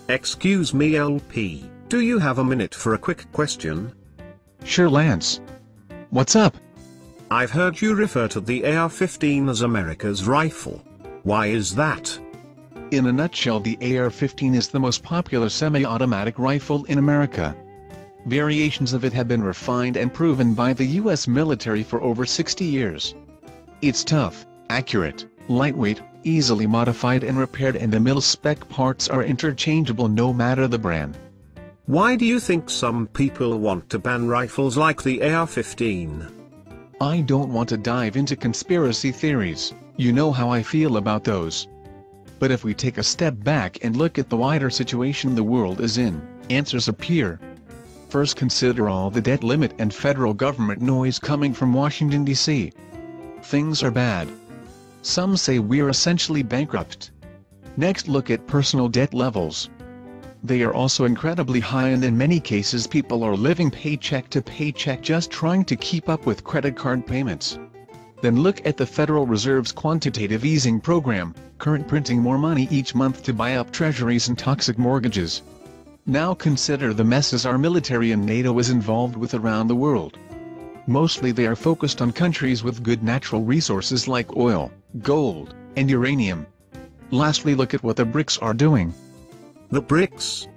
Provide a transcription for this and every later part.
Excuse me LP, do you have a minute for a quick question? Sure, Lance. What's up? I've heard you refer to the AR-15 as America's rifle. Why is that? In a nutshell, the AR-15 is the most popular semi-automatic rifle in America. Variations of it have been refined and proven by the U.S. military for over 60 years. It's tough, accurate, lightweight, easily modified and repaired, and the mil-spec parts are interchangeable no matter the brand. Why do you think some people want to ban rifles like the AR-15? I don't want to dive into conspiracy theories, you know how I feel about those. But if we take a step back and look at the wider situation the world is in, answers appear. First, consider all the debt limit and federal government noise coming from Washington, D.C. Things are bad. Some say we're essentially bankrupt. Next, look at personal debt levels. They are also incredibly high, and in many cases people are living paycheck to paycheck just trying to keep up with credit card payments. Then look at the Federal Reserve's quantitative easing program, current printing more money each month to buy up treasuries and toxic mortgages. Now consider the messes our military and NATO is involved with around the world. Mostly they are focused on countries with good natural resources like oil, gold, and uranium. Lastly, look at what the BRICS are doing. The BRICS?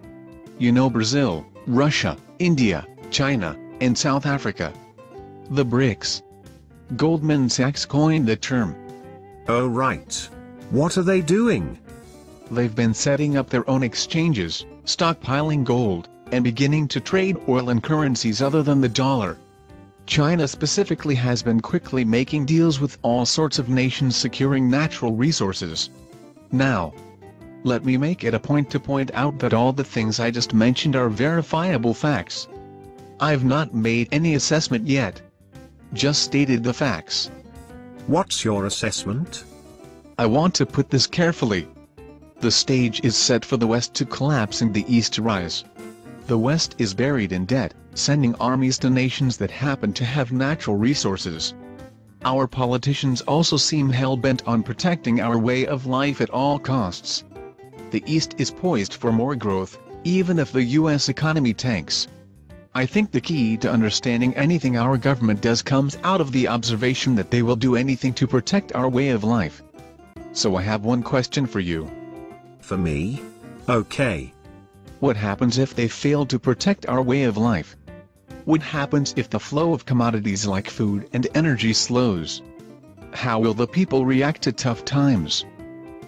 You know, Brazil, Russia, India, China, and South Africa. The BRICS. Goldman Sachs coined the term. Oh right. What are they doing? They've been setting up their own exchanges, stockpiling gold, and beginning to trade oil and currencies other than the dollar. China specifically has been quickly making deals with all sorts of nations securing natural resources. Now, let me make it a point to point out that all the things I just mentioned are verifiable facts. I've not made any assessment yet. Just stated the facts. What's your assessment? I want to put this carefully. The stage is set for the West to collapse and the East to rise. The West is buried in debt, sending armies to nations that happen to have natural resources. Our politicians also seem hell-bent on protecting our way of life at all costs. The East is poised for more growth, even if the U.S. economy tanks. I think the key to understanding anything our government does comes out of the observation that they will do anything to protect our way of life. So I have one question for you. For me? Okay. What happens if they fail to protect our way of life? What happens if the flow of commodities like food and energy slows? How will the people react to tough times?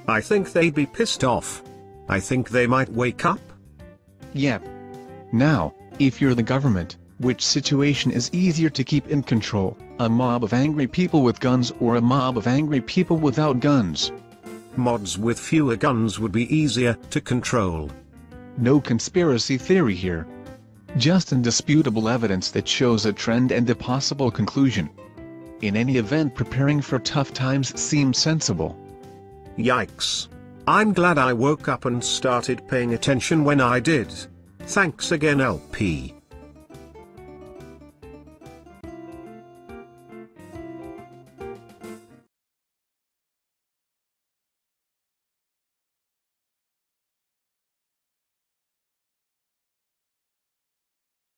I think they'd be pissed off. I think they might wake up. Yep. Now, if you're the government, which situation is easier to keep in control, a mob of angry people with guns or a mob of angry people without guns? Mobs with fewer guns would be easier to control. No conspiracy theory here. Just indisputable evidence that shows a trend and a possible conclusion. In any event, preparing for tough times seems sensible. Yikes. I'm glad I woke up and started paying attention when I did. Thanks again LP.